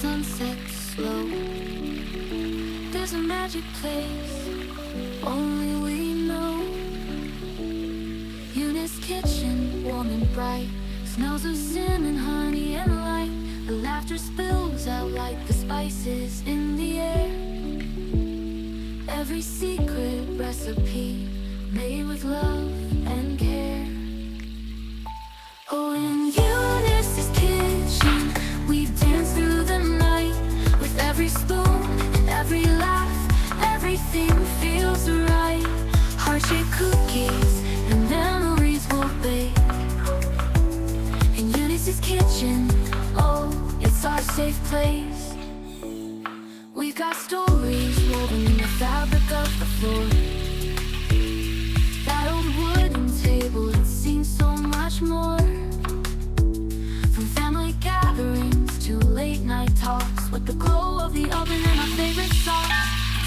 sunset slow. There's a magic place only we know. Eunice's kitchen, warm and bright, smells of cinnamon, honey and light. The laughter spills out like the spices in the air. Every secret recipe made with love and care. Oh, in Eunice's kitchen we dance through the night. With every spoon and every laugh, everything feels right. Heart-shaped cookies and memories will bake. In Eunice's kitchen, oh, it's our safe place. We've got stories woven in the fabric of the floor. That old wooden table, it's seen so much more. From family gatherings to late night talks, with the glow of the oven and our favorite sauce.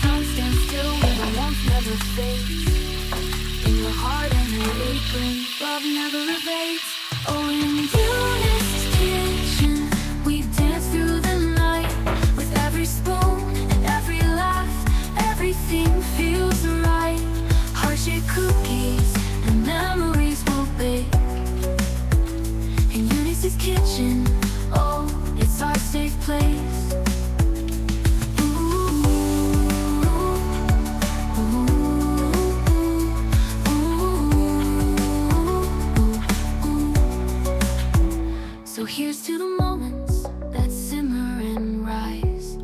Time stands still where the warmth never fades. In your heart and your apron, love never evades. Oh, in Eunice's kitchen we dance through the night. With every spoon and every laugh, everything feels right. Heart-shaped cookies and memories will bake. In Eunice's kitchen, oh, it's our safe place. So here's to the moments that simmer and rise,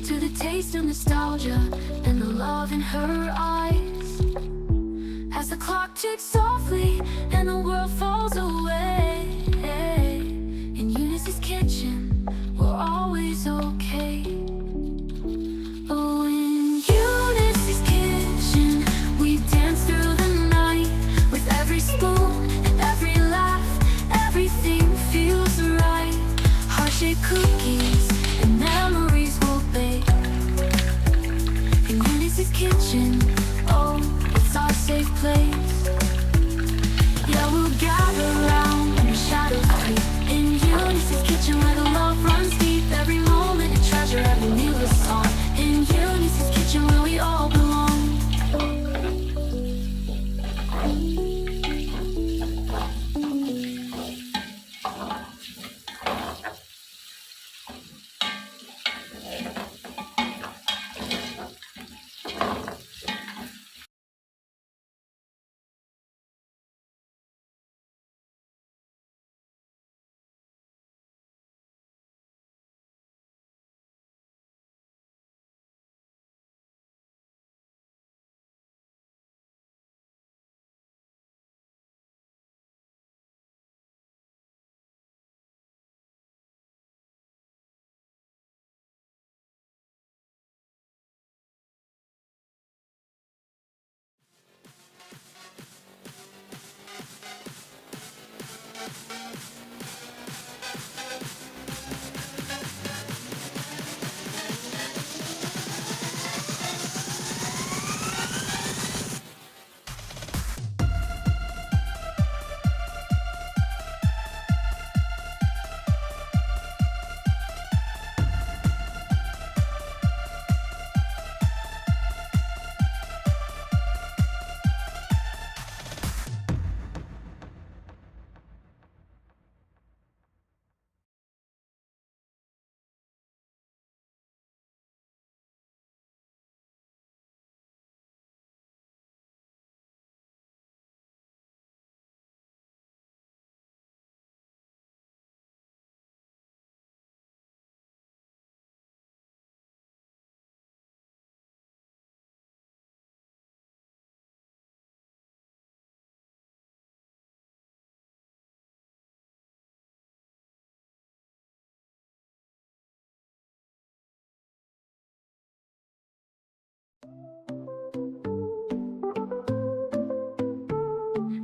to the taste of nostalgia and the love in her eyes. As the clock ticks softly and the world falls away, in Eunice's kitchen we're always okay. Oh, in Eunice's kitchen we dance through the night. With every spoon and every laugh, everything feels right. Heart-shaped cookies and memories will bake. In Eunice's kitchen, oh, it's our safe place. Yeah, we'll gather round when the shadows creep. In Eunice's kitchen where the love runs deep. Every moment a treasure, every meal a song. In Eunice's kitchen where we all belong.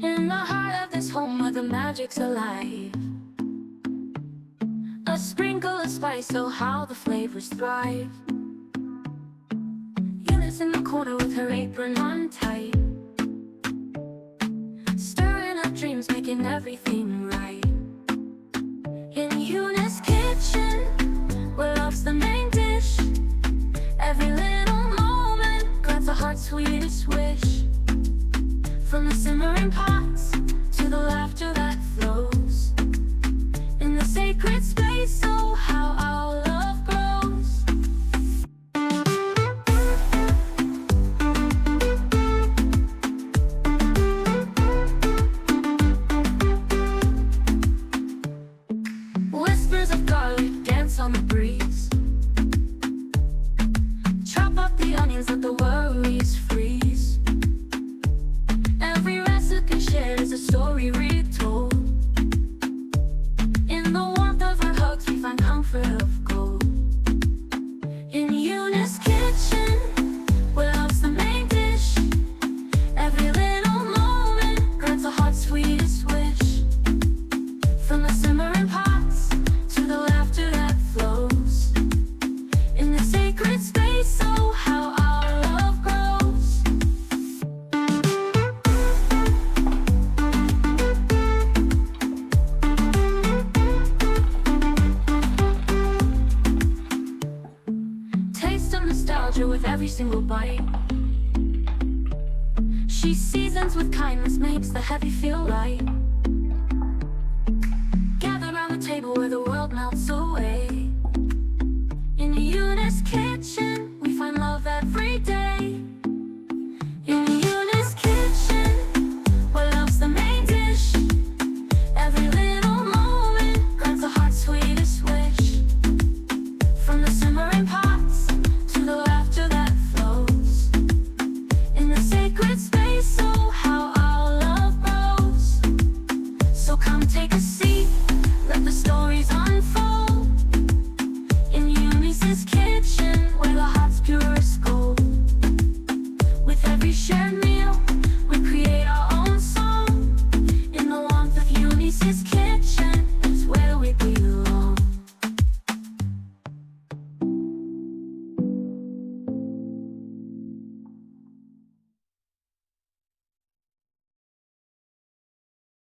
In the heart of this home where the magic's alive, a sprinkle of spice, oh how the flavors thrive. Eunice in the corner with her apron on tight, stirring up dreams, making everything right. In Eunice's kitchen, the main dish. Every little moment grants a heart's sweetest wish. From the simmering pots to the laughter that flows in the sacred space, oh how our love grows. Whispers of garlic dance on the breeze. Chop up the onions, let the worries freeze. Every recipe shared is a story retold. In the warmth of her hugs we find comfort of gold. In Eunice's kitchen, where love's the main dish, every little moment grants a heart's sweetest wish. From the simmering pots to the laughter that flows in the sacred space, oh how our love grows. Taste of nostalgia with every single bite. She seasons with kindness, makes the heavy feel light.